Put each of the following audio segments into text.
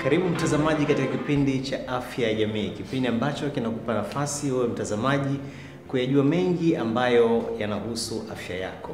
Karibu mtazamaji katika kipindi cha Afya ya Jamii, kipindi ambacho kinakupa nafasi wewe mtazamaji kuyajua mengi ambayo yanahusu afya yako.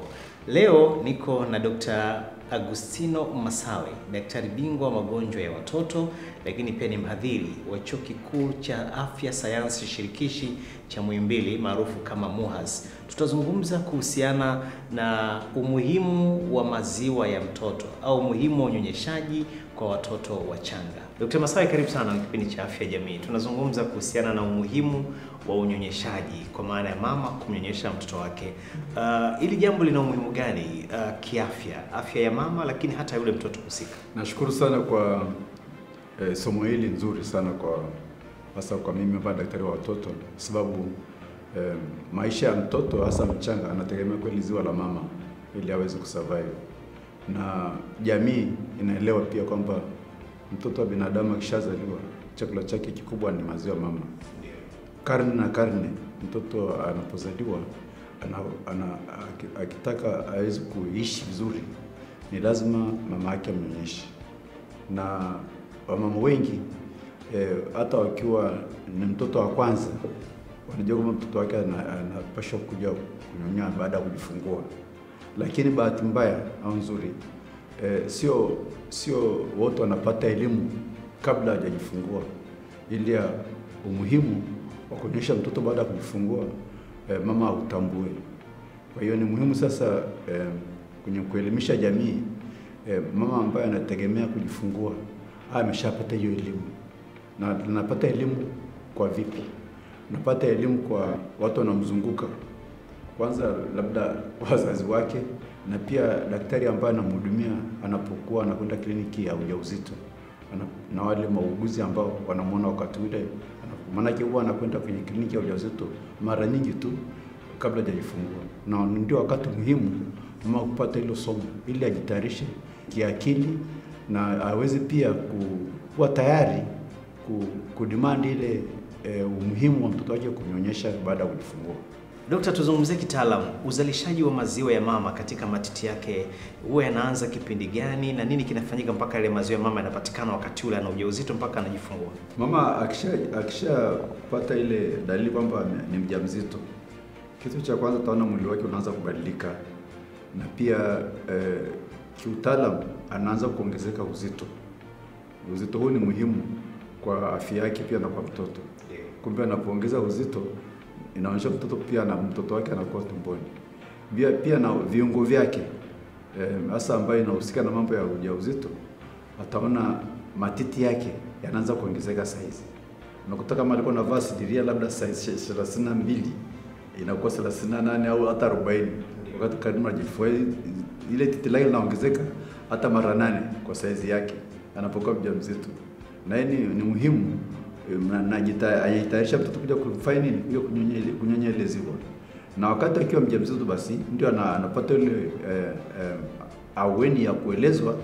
Leo niko na Dr. Agustino Masawe, daktari bingwa wa magonjwa ya watoto, lakini pia ni mhadhiri wa Chuo Kikuu cha Afya Sayansi Shirikishi cha Muhimbili maarufu kama MUHAS. Tutazungumza kuhusiana na umuhimu wa maziwa ya mtoto au umuhimu wa unyonyeshaji kwa watoto wachanga. Dr. Masawe, karibu sana na kipindi cha Afya ya Jamii. Tunazungumza kuhusiana na umuhimu wa unyonyeshaji kwa maana ya mama kumnyonyesha mtoto wake. Ili jambo lina umuhimu gani kiafya, afya ya mama lakini hata yule mtoto husika? Nashukuru sana kwa somo hili nzuri sana hasa kwa mimi kama daktari wa watoto, sababu maisha ya mtoto hasa mchanga anategemea kweli ziwa la mama ili aweze kusurvive. Na jamii inaelewa pia kwamba mtoto wa binadamu akishazaliwa chakula chake kikubwa ni maziwa mama. Karne na karne mtoto anapozaliwa akitaka aweze kuishi vizuri ni lazima mama yake amnyonyeshe. Na wamama wengi hata wakiwa ni mtoto wa kwanza wanajua kwamba mtoto wake anapaswa kuja kunyonya baada ya kujifungua. Lakini bahati mbaya au nzuri sio wote wanapata elimu kabla hajajifungua ili ya umuhimu wa kunyonyesha mtoto baada ya kujifungua mama utambue. Kwa hiyo ni muhimu sasa kwenye kuelimisha jamii mama ambaye anategemea kujifungua ameshapata hiyo elimu. Na tunapata elimu kwa vipi? Tunapata elimu kwa watu wanamzunguka. Kwanza labda wazazi wake na pia daktari ambaye anamhudumia anapokuwa anakwenda kliniki ya ujauzito. Na wale mauguzi ambao wanamuona wakati ule, maana huwa anakwenda kwenye kliniki ya ujauzito mara nyingi tu kabla hajajifungua. Na ndio wakati muhimu mama kupata hilo somo ili ajitayarishe kiakili na aweze pia kuwa tayari kudemand ile umuhimu wa mtoto wake kunyonyesha baada ya kujifungua. Dokta, tuzungumzie kitaalamu, uzalishaji wa maziwa ya mama katika matiti yake huwa yanaanza kipindi gani na nini kinafanyika mpaka ile maziwa ya mama yanapatikana wakati ule ana ujauzito mpaka anajifungua? Mama akishapata ile dalili kwamba ni mjamzito, kitu cha kwanza taona mwili wake unaanza kubadilika na pia kiutaalamu anaanza kuongezeka uzito. Uzito huu ni muhimu kwa afya yake pia na kwa mtoto. Kumbe anapoongeza uzito inaonyesha mtoto pia na mtoto wake anakuwa tumboni. Pia na viungo vyake hasa ambayo inahusika na mambo ya ujauzito, ataona matiti yake yanaanza kuongezeka size. Unakuta kama alikuwa anavaa sidiria labda size 32 inakuwa 38 au hata 40. Wakati karibu anajifungua ile titi lake linaongezeka hata mara 8 kwa size yake anapokuwa mjamzito. Na hii ni muhimu na ajitayarisha mtoto kuja kufanya nini? Kuja kunyonya ile ziwa. Na wakati akiwa mjamzito basi ndio anapata ile aweni ya kuelezwa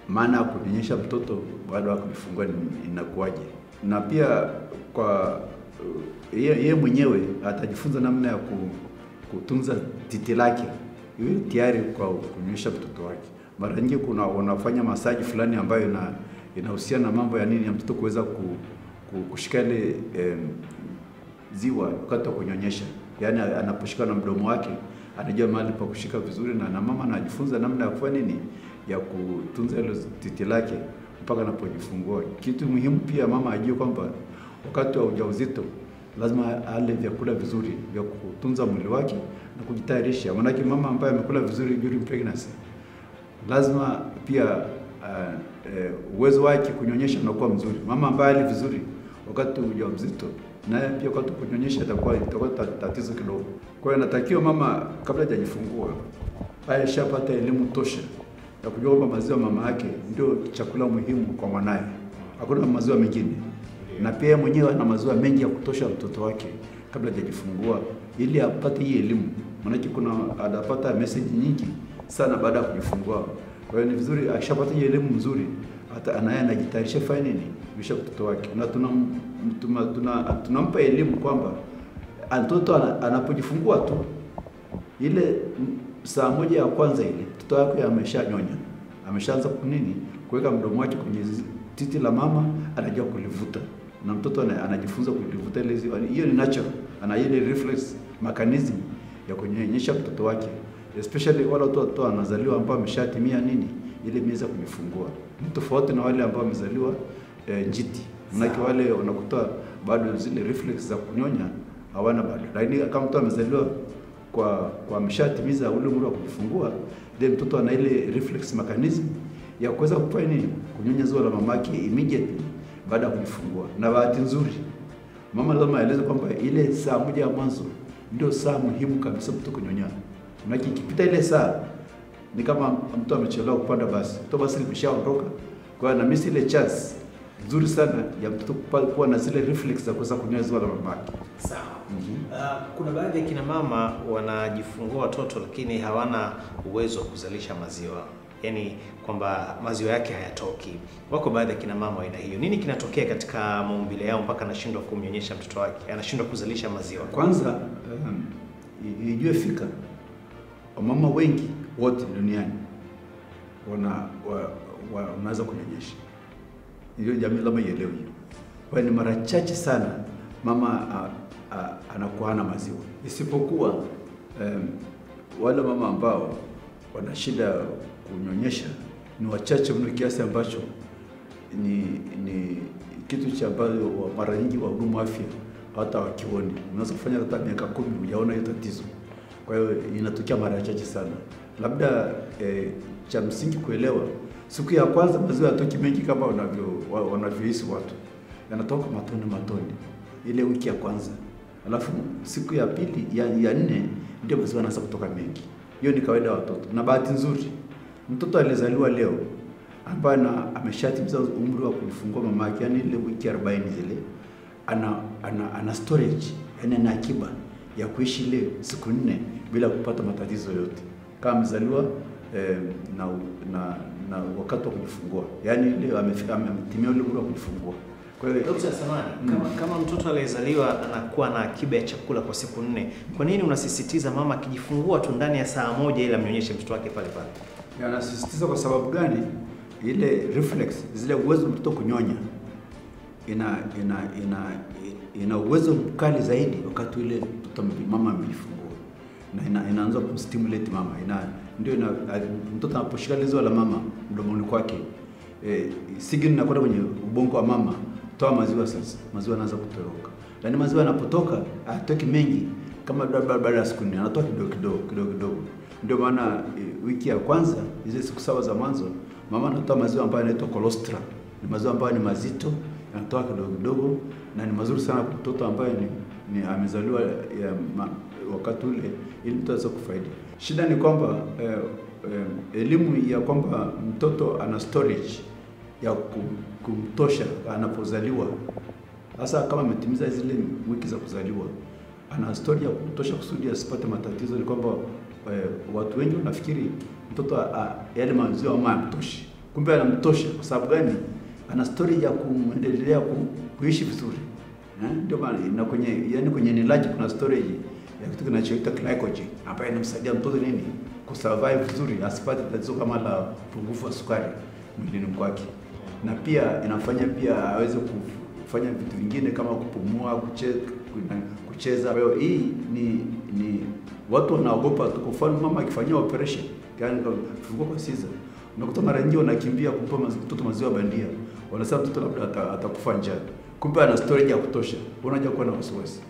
maana ya kunyonyesha mtoto baada ya kujifungua inakuaje. Na pia kwa yeye mwenyewe atajifunza namna ya kutunza titi lake ili tayari kwa kunyonyesha mtoto wake. Mara nyingi unafanya masaji fulani ambayo inahusiana na mambo ya nini ya mtoto kuweza kushika ile ziwa wakati wa kunyonyesha. Yaani anaposhika na mdomo wake anajua mahali pa kushika vizuri na mama anajifunza namna ya kufanya nini ya kutunza ile titi lake mpaka anapojifungua. Kitu muhimu pia mama ajue kwamba wakati wa ujauzito lazima ale vyakula vizuri vya kutunza mwili wake na kujitayarisha. Maana mama ambaye amekula vizuri during pregnancy lazima pia uwezo wake kunyonyesha unakuwa mzuri. Mama ambaye ali vizuri wakati ujauzito naye pia wakati kunyonyesha itakuwa tatizo kidogo. Kwa hiyo natakiwa mama kabla hajajifungua aishapata elimu tosha ya kujua kwamba maziwa mama yake ndio chakula muhimu kwa mwanae. Hakuna maziwa mengine. Na pia mwenyewe ana maziwa mengi ya kutosha mtoto wake kabla hajajifungua ili apate hii elimu. Maana anapata message nyingi sana baada ya kujifungua. Kwa hiyo ni vizuri akishapata hii elimu nzuri hata anajitayarisha fanya nini bisha mtoto wake. Na tunampa elimu kwamba mtoto anapojifungua tu ile saa moja ya kwanza ile mtoto wake ameshanyonya, ameshaanza kunini kuweka mdomo wake titi la mama, anajua kulivuta, na mtoto anajifunza kulivuta ile ziwa. Hiyo ni natural, ana ile reflex mechanism ya kunyonyesha mtoto wake, especially wale watoto wanazaliwa ambao wameshatimia nini ile miezi ya kujifungua. Ni tofauti na wale ambao wamezaliwa njiti. Manake wale unakuta bado zile reflex za kunyonya hawana bado. Lakini kama mtu amezaliwa kwa ameshatimiza ule umri wa kujifungua, then mtoto ana ile reflex mechanism ya kuweza kufanya nini, kunyonya ziwa la mamake immediately baada ya kujifungua. Na bahati nzuri mama lazima aeleze kwamba ile saa moja ya mwanzo ndio saa muhimu kabisa mtoto kunyonya. Manake ikipita ile saa ni kama mtu amechelewa kupanda basi, mtoto basi limeshaondoka. Kwa hiyo anamisi ile chance nzuri sana ya mtoto kuwa na zile reflex za kuweza kunyonya ziwa la mamake. Sawa. Kuna baadhi ya kina mama wanajifungua watoto lakini hawana uwezo wa kuzalisha maziwa. Yaani kwamba maziwa yake hayatoki. Wako baadhi ya kina mama aina hiyo. Nini kinatokea katika maumbile yao mpaka anashindwa kumnyonyesha mtoto wake? Anashindwa kuzalisha maziwa. Kwanza ijue fika wamama wengi wote duniani wanaweza kunyonyesha. Hiyo jamii lazima ielewe hiyo. Kwa ni mara chache sana mama anakuwa hana maziwa. Isipokuwa wale mama ambao wana shida kunyonyesha ni wachache mno, kiasi ambacho ni kitu cha ambayo mara nyingi wahudumu afya hata wakioni. Unaweza kufanya hata miaka 10 hujaona hiyo tatizo. Kwa hiyo inatokea mara chache sana. Labda cha msingi kuelewa, siku ya kwanza maziwa yatoki mengi kama wanavyohisi watu. Yanatoka matone ile wiki ya kwanza. Alafu siku ya pili ya 4 ndio maziwa yanaanza kutoka mengi. Hiyo ni kawaida ya watoto. Na bahati nzuri mtoto alizaliwa leo ambaye ameshatimiza umri wa kujifungua mamake, yani ile wiki 40 zile, ana storage, yani ana akiba ya kuishi leo siku 4 bila kupata matatizo yote. Kama amezaliwa na wakati wa kujifungua, yani leo ametimia ule umri wa kujifungua. Kwa hiyo Dr. Samani, kama mtoto aliyezaliwa anakuwa na akiba ya chakula kwa siku 4, kwa nini unasisitiza mama akijifungua tu ndani ya saa 1 ili amnyonyeshe mtoto wake pale pale? Anasisitiza kwa sababu gani? Ile reflex, zile uwezo mtoto kunyonya ina uwezo mkali zaidi wakati ile mtoto mama amejifungua, na inaanza kumstimulate mama. Ndio mtoto anaposhika ziwa la mama mdomoni kwake, sigini inakwenda kwenye ubongo wa mama, toa maziwa. Sasa maziwa yanaanza kutoroka, lakini maziwa yanapotoka hatoki mengi kama baada ya siku 4, anatoa kidogo. Ndio maana wiki ya kwanza, hizo siku 7 za mwanzo, mama anatoa maziwa ambayo yanaitwa colostrum. Ni maziwa ambayo ni mazito, yanatoa kidogo na ni mazuri sana kwa mtoto ambaye ni amezaliwa wakati ule, ili mtoto aweze kufaidi. Shida ni kwamba elimu ya kwamba mtoto ana storage ya kumtosha anapozaliwa. Sasa kama ametimiza zile wiki za kuzaliwa, ana storage ya kutosha kusudi asipate matatizo. Ni kwamba watu wengi wanafikiri mtoto yale maziwa mama yanamtosha. Kumbe anamtosha. Kwa sababu gani? Ana storage ya kuendelea kuishi vizuri. Ndio maana na kwenye nilaji kuna storage ya kitu kinachoitwa glycogen ambayo inamsaidia mtoto nini, kusurvive vizuri, asipate tatizo kama la upungufu wa sukari mwilini mwake. Na pia inafanya pia aweze kufanya vitu vingine kama kupumua, kucheza. Kwa hiyo hii ni watu wanaogopa. Kwa mfano mama akifanyia operation, yani kufungua kwa scissor, unakuta mara nyingi wanakimbia kumpa mtoto maziwa bandia. Wanasema mtoto labda atakufa njaa. Kumbe ana storage ya kutosha. Unaja kuwa na wasiwasi.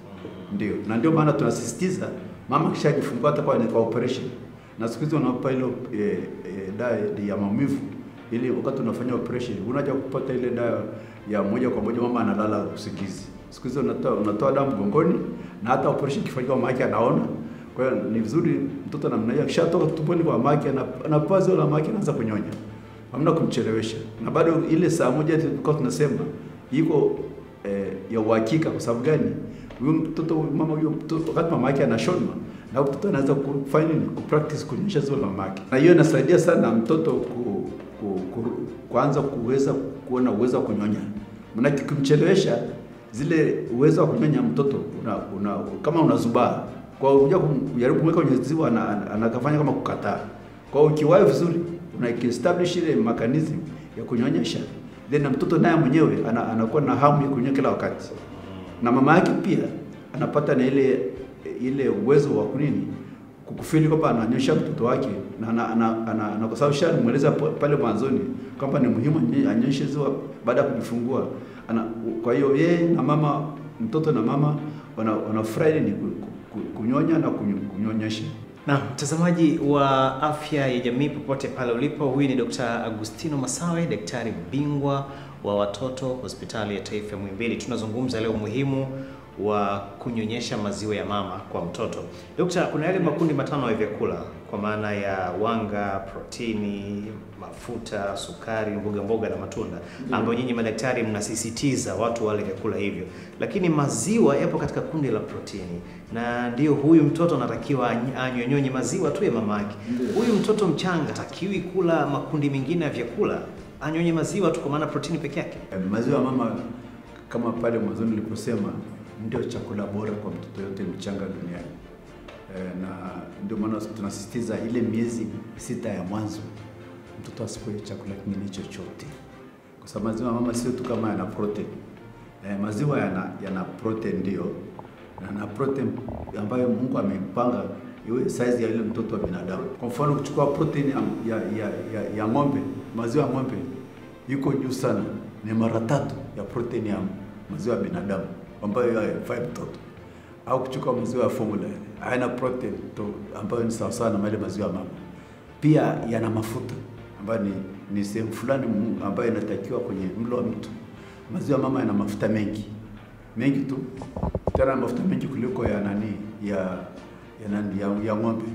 Ndio. Na ndio maana tunasisitiza mama akishajifungua hata kwa operation, na siku hizo wanapa ile dawa ya maumivu, ili wakati unafanya operation unaja kupata ile dawa ya moja kwa moja, mama analala usingizi. Siku hizo unatoa damu mgongoni, na hata operation ikifanyika mama yake anaona. Kwa hiyo ni vizuri mtoto namna hiyo akishatoka tumboni kwa mama yake anapaza la mama yake, anaanza kunyonya. Hamna kumchelewesha. Na bado ile saa 1 tulikuwa tunasema iko ya uhakika. Kwa sababu gani? Huyo mtoto wakati mama yake anashona, na mtoto anaanza kufanya nini, kupractice kunyonyesha ziwa la mama yake. Na hiyo inasaidia sana mtoto kuanza kuweza kuona uwezo wa kunyonya. Maana kumchelewesha zile uwezo wa kunyonya mtoto kama unazubaa. Kwa hiyo kujaribu kumweka kwenye ziwa anakafanya kama kukataa. Kwa hiyo ukiwahi vizuri, una establish ile mechanism ya kunyonyesha, then mtoto naye mwenyewe anakuwa na hamu ya kunyonya kila wakati, na mama yake pia anapata na ile uwezo wa kunini kukufili kwamba ananyosha mtoto wake, na kwa sababu shalimweleza pale mwanzoni kwamba ni muhimu anyonyeshe ziwa baada ya kujifungua. Kwa hiyo yeye na mama, mtoto na mama wanafurahi ni kunyonya na kunyonyesha. Na mtazamaji wa Afya ya Jamii popote pale ulipo, huyu ni Dr. Agustino Masawe, daktari bingwa wa watoto Hospitali ya Taifa ya Muhimbili. Tunazungumza leo umuhimu wa kunyonyesha maziwa ya mama kwa mtoto. Dokta, kuna yale makundi matano ya vyakula kwa maana ya wanga, protini, mafuta, sukari, mboga mboga na matunda, ambayo nyinyi madaktari mnasisitiza watu wale vyakula hivyo. Lakini maziwa yapo katika kundi la protini, na ndio huyu mtoto anatakiwa anyonyonye maziwa tu ya mamake. Huyu mtoto mchanga takiwi kula makundi mengine ya vyakula, anyonye maziwa tu kwa maana protini peke yake. Maziwa ya mama kama pale mwanzo niliposema ndio chakula bora kwa mtoto yote mchanga duniani. Na ndio maana tunasisitiza ile miezi 6 ya mwanzo mtoto asipewe chakula kingine chochote, kwa sababu maziwa ya mama sio tu kama yana protein. Maziwa yana protein ndio, na protein ambayo Mungu amepanga iwe size ya ile mtoto wa binadamu. Kwa mfano kuchukua protein ya ng'ombe, maziwa ya ng'ombe yuko juu sana, ni mara 3 ya protein ya maziwa ya binadamu ambayo haifai mtoto. Au kuchukua maziwa ya formula haina protein ambayo ni sawa sana na ile maziwa ya mama. Pia yana mafuta ambayo ni sehemu fulani ambayo inatakiwa kwenye mlo wa mtu. Maziwa ya mama yana mafuta mengi tu, tena mafuta mengi kuliko ya ya ng'ombe,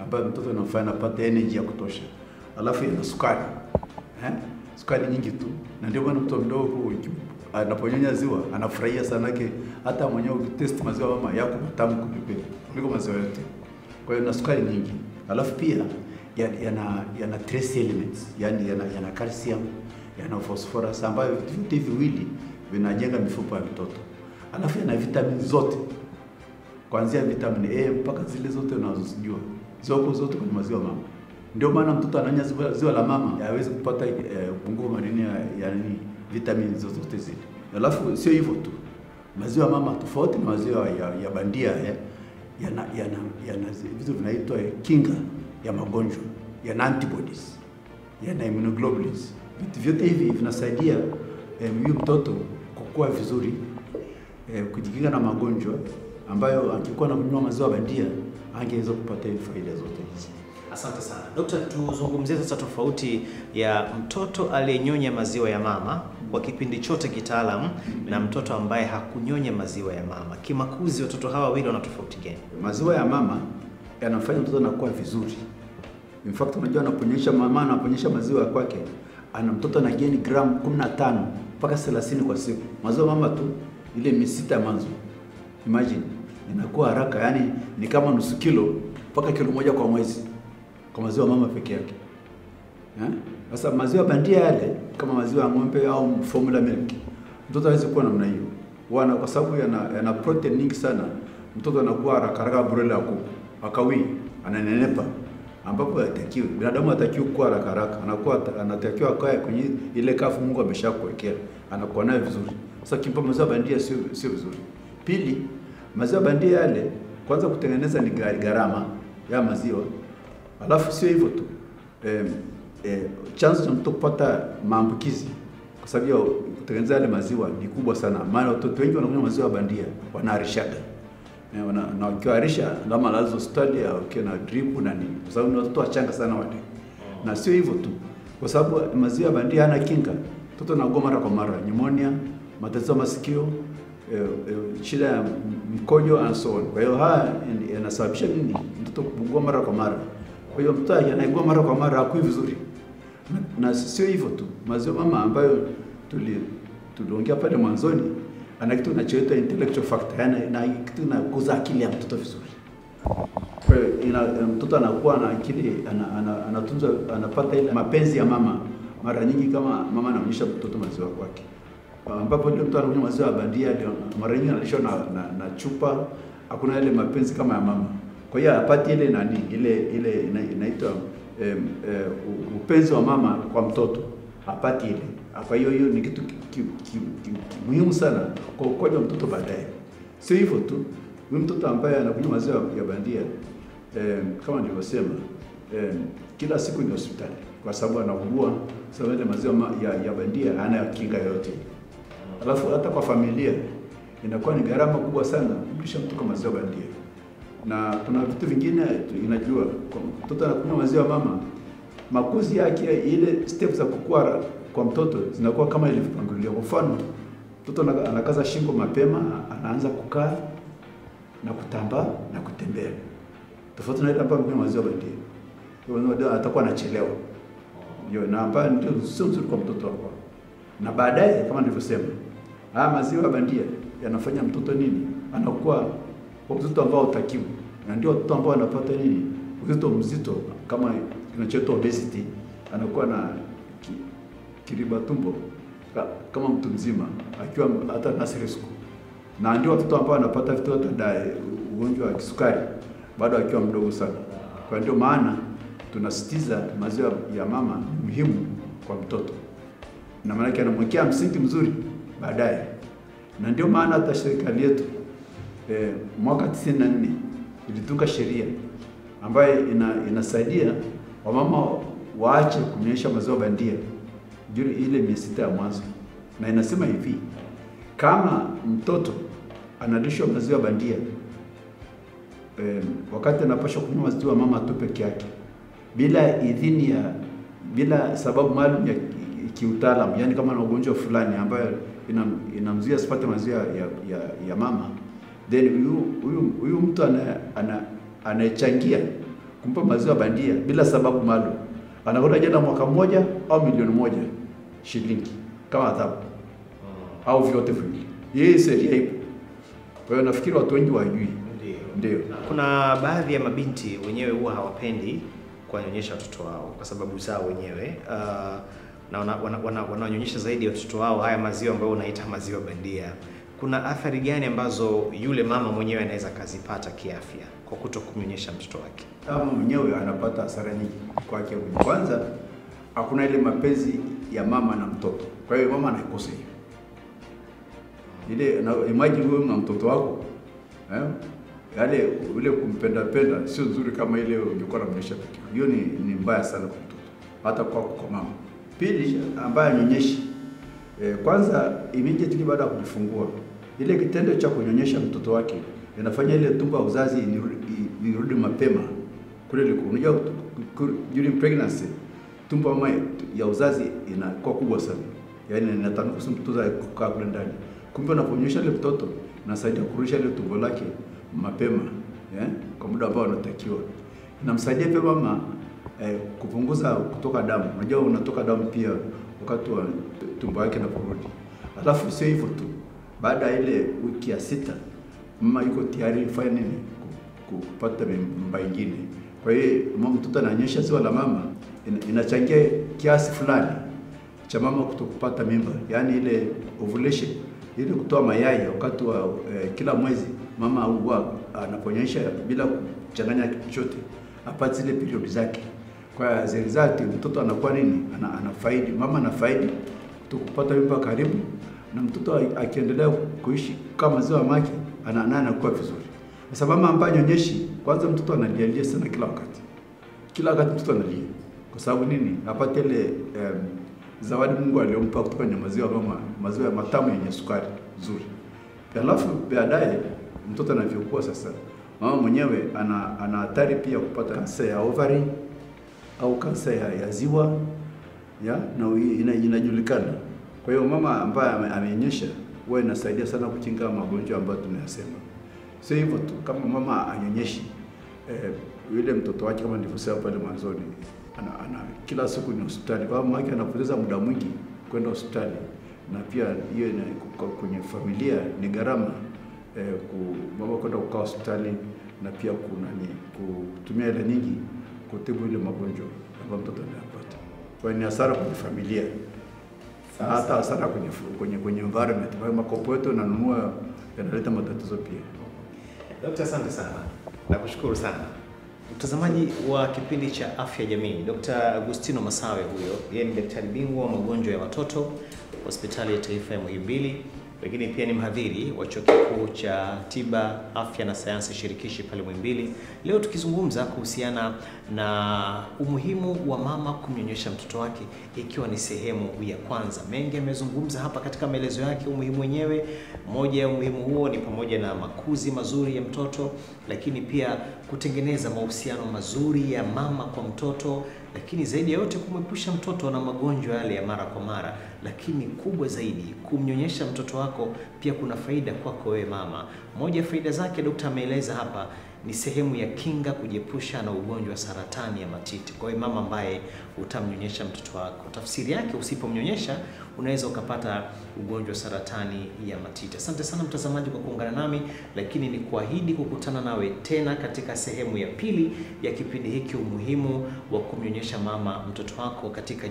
ambayo mtoto anafanya apate energy ya kutosha. Alafu yana sukari, sukari nyingi tu, na ndio maana mtoto mdogo anaponyonya ziwa anafurahia sana yake, hata mwenyewe ukitest maziwa mama yako matamu kuliko maziwa yote. Kwa hiyo na sukari nyingi. Alafu pia yana trace elements, yani yana calcium, yana phosphorus, ambayo vitu viwili vinajenga mifupa ya mtoto. Alafu yana vitamini zote, kuanzia vitamin A mpaka zile zote unazozijua zote kwenye maziwa mama. Ndio maana mtoto ananya ziwa la mama hawezi kupata upungufu madini ya vitamini zote zile. Alafu sio hivyo tu, maziwa mama tofauti na maziwa ya bandia yana vitu vinaitwa kinga ya magonjwa, yana antibodies, yana immunoglobulins. Vitu vyote hivi vinasaidia huyu mtoto kukua vizuri, kujikinga na magonjwa ambayo angekuwa na kunywa maziwa bandia angeweza kupata faida zote hizi. Asante sana. Dokta, tuzungumzie sasa tofauti ya mtoto aliyenyonya maziwa ya mama kwa kipindi chote kitaalamu na mtoto ambaye hakunyonya maziwa ya mama. Kimakuzi watoto hawa wawili wana tofauti gani? Maziwa ya mama yanafanya mtoto anakuwa vizuri. In fact, unajua anaponyesha mama anaponyesha maziwa kwake, mtoto ana gain gramu 15 mpaka 30 kwa siku. Maziwa mama tu ile misita mwanzo. Imagine, inakuwa haraka, yani ni kama nusu kilo mpaka kilo 1 kwa mwezi kwa maziwa mama peke yake. Sasa maziwa bandia yale kama maziwa ya ng'ombe au formula milk, mtoto hawezi kuwa namna hiyo. Kwa sababu yana protein nyingi sana, mtoto anakuwa haraka broiler ya kuku, akawi ananenepa, ambapo hatakiwi. Binadamu hatakiwi kuwa haraka, anatakiwa akae kwenye ile kafu Mungu ameshakuwekea, anakuwa nayo vizuri. Sasa kimpa maziwa bandia sio vizuri. Pili, maziwa bandia yale kwanza kutengeneza ni gharama ya maziwa. Alafu sio hivyo tu, chanzo cha mtoto kupata maambukizi kwa sababu ya kutengeneza yale maziwa ni kubwa sana. Maana watoto wengi wanakunywa maziwa bandia wanaharishaga, na wakiharisha kama lazima hospitali au na drip na nini, kwa sababu ni watoto wachanga sana wale. Na sio hivyo tu, kwa sababu maziwa bandia hana kinga, mtoto anaugua mara kwa mara, pneumonia, matatizo ya masikio, shida ya mkojo and so on. Kwa hiyo haya yanasababisha nini? Mtoto kuugua mara kwa mara. Kwa hiyo mtoto anaugua mara kwa mara hakui vizuri. Na sio hivyo tu, maziwa mama ambayo tuliongea pale mwanzoni ana kitu kinachoitwa intellectual factor, yani kitu kinakuza akili ya mtoto vizuri. Kwa hiyo mtoto anakuwa na akili, anatunza, anapata ile mapenzi ya mama mara nyingi kama mama anaonyesha mtoto maziwa kwake. Ambapo ndio mtoto anakunywa maziwa bandia mara nyingi analishwa na chupa, hakuna ile mapenzi kama ya mama. Kwa hiyo apati ile ile inaitwa upenzi wa mama kwa mtoto, apati ile. Kwa hiyo ni kitu muhimu sana kwa ukuaji wa mtoto baadaye. Sio hivyo tu, huyu mtoto ambaye anakunywa maziwa ya bandia kama nilivyosema, kila siku ni hospitali kwa sababu anaugua, sababu ile maziwa ya bandia hana kinga yoyote. Alafu hata kwa familia inakuwa ni gharama kubwa sana kumlisha mtoto maziwa bandia. Na kuna vitu vingine inajua, mtoto anakunywa maziwa mama, makuzi yake ile steps za kukua kwa mtoto zinakuwa kama ilivyopangilia. Kwa mfano, mtoto anakaza shingo mapema, anaanza kukaa na kutambaa na kutembea. Tofauti na ile ambayo anakunywa maziwa bandia. Ndio atakuwa anachelewa. Ndio na ambayo ndio sio nzuri kwa mtoto wako. Na baadaye kama nilivyosema, maziwa bandia yanafanya mtoto nini? Anakuwa uzito ambao utakiwa. Na ndio watoto ambao wanapata nini? Uzito mzito kama kinachoitwa obesity, anakuwa na kiriba tumbo kama mtu mzima akiwa hata nursery school. Na ndio watoto ambao wanapata vitu hata ugonjwa wa kisukari bado akiwa mdogo sana. Kwa ndio maana tunasitiza maziwa ya mama muhimu kwa mtoto. Na maana yake anamwekea msingi mzuri baadaye. Na ndio maana hata serikali yetu mwaka 94 ilitunga sheria ambayo inasaidia wamama waache kunyonyesha maziwa bandia ile miezi 6 ya mwanzo. Na inasema hivi, kama mtoto analishwa maziwa bandia wakati anapaswa kunywa maziwa mama tu peke yake bila idhini bila sababu maalum ya kiutaalamu, yani kama na ugonjwa fulani ambayo inamzuia asipate maziwa ya mama, then huyu mtu anayechangia kumpa maziwa bandia bila sababu maalum anakwenda jela mwaka mmoja au milioni moja shilingi kama adhabu au vyote viwili. Hii sheria ipo. Kwa hiyo nafikiri watu wengi wajui. Ndio. Kuna baadhi ya mabinti wenyewe huwa hawapendi kuwanyonyesha watoto wao kwa sababu zao wenyewe, na wananyonyesha zaidi watoto wao haya maziwa ambayo unaita maziwa bandia. Kuna athari gani ambazo yule mama mwenyewe anaweza kazipata kiafya kwa kutokumnyonyesha mtoto wake? Mama mwenyewe anapata hasara nyingi kwake. Kwanza, hakuna ile mapenzi ya mama na mtoto. Kwa hiyo mama anaikosa hiyo. Ile imagine wewe na mtoto wako, yale ule kumpenda sio nzuri kama ile ungekuwa unamnyonyesha pekee. Hiyo ni mbaya sana kwa mtoto, hata kwa mama. Pili, ambaye anyonyeshi, kwanza immediately baada ya kujifungua, ile kitendo cha kunyonyesha mtoto wake inafanya ile tumbo ya uzazi irudi mapema kule liko. Unajua during pregnancy tumbo mama ya uzazi inakuwa kubwa sana, yani inatanuka mtoto kukaa kule ndani. Kumbe unaponyonyesha ile mtoto inasaidia kurudisha ile tumbo lake mapema, kwa muda ambao unatakiwa. Inamsaidia pia mama kupunguza kutoka damu. Unajua unatoka damu pia wakati wa tumbo yake inaporudi. Alafu sio hivyo tu, baada ya ile wiki ya 6 mama yuko tayari kufanya nini? Kupata mimba nyingine. Kwa hiyo mtoto ananyonyesha ziwa la mama inachangia kiasi fulani cha mama kutokupata mimba, yani ile ovulation, ile kutoa mayai wakati wa kila mwezi. Mama huwa anaponyonyesha bila kuchanganya chochote, apate zile period zake. Kwa result mtoto anakuwa nini? Anafaidi, mama anafaidi kutokupata mimba karibu, na mtoto akiendelea kuishi kama ziwa maki anakuwa vizuri. Kwa sababu mama ambaye anyonyeshi, kwanza mtoto analia sana kila wakati. Kila wakati mtoto analia. Kwa sababu nini? Apate ile zawadi Mungu aliyompa kutoka kwenye maziwa mama, maziwa matamu yenye sukari nzuri. Alafu baadaye mtoto anavyokuwa sasa, mama mwenyewe ana hatari pia kupata kansa ya ovary au kansa ya ziwa, na inajulikana. Kwa hiyo mama ambaye amenyonyesha huwa inasaidia sana kukinga magonjwa ambayo tunayasema. Sio hivyo tu, kama mama anyonyeshi, yule mtoto wake kama nilivyosema pale mwanzoni, kila siku ni hospitali. Kwa mama yake anapoteza muda mwingi kwenda hospitali, na pia hiyo kwenye familia ni gharama mama kwenda kukaa hospitali, na pia kutumia hela nyingi kutibu ile magonjwa ambayo mtoto anapata. Kwa hiyo ni hasara kwenye familia, hata hasara kwenye environment. Kwa hiyo makopo yetu yananunua yanaleta matatizo pia. Daktari, asante sana. Nakushukuru sana. Mtazamaji wa kipindi cha Afya Jamii, Dr. Agustino Masawe huyo, yeye ni daktari bingwa wa magonjwa ya watoto hospitali ya taifa ya Muhimbili, lakini pia ni mhadhiri wa chuo kikuu cha tiba, afya na sayansi shirikishi pale Muhimbili. Leo tukizungumza kuhusiana na umuhimu wa mama kumnyonyesha mtoto wake, ikiwa ni sehemu ya kwanza. Mengi amezungumza hapa katika maelezo yake umuhimu wenyewe. Moja ya umuhimu huo ni pamoja na makuzi mazuri ya mtoto, lakini pia kutengeneza mahusiano mazuri ya mama kwa mtoto, lakini zaidi ya yote kumepusha mtoto na magonjwa yale ya mara kwa mara. Lakini kubwa zaidi, kumnyonyesha mtoto wako pia kuna faida kwako wewe mama. Moja ya faida zake daktari ameeleza hapa ni sehemu ya kinga, kujiepusha na ugonjwa wa saratani ya matiti. Kwa hiyo mama ambaye utamnyonyesha mtoto wako, tafsiri yake usipomnyonyesha unaweza ukapata ugonjwa wa saratani ya matiti. Asante sana mtazamaji kwa kuungana nami, lakini ni kuahidi kukutana nawe tena katika sehemu ya pili ya kipindi hiki, umuhimu wa kumnyonyesha mama mtoto wako katika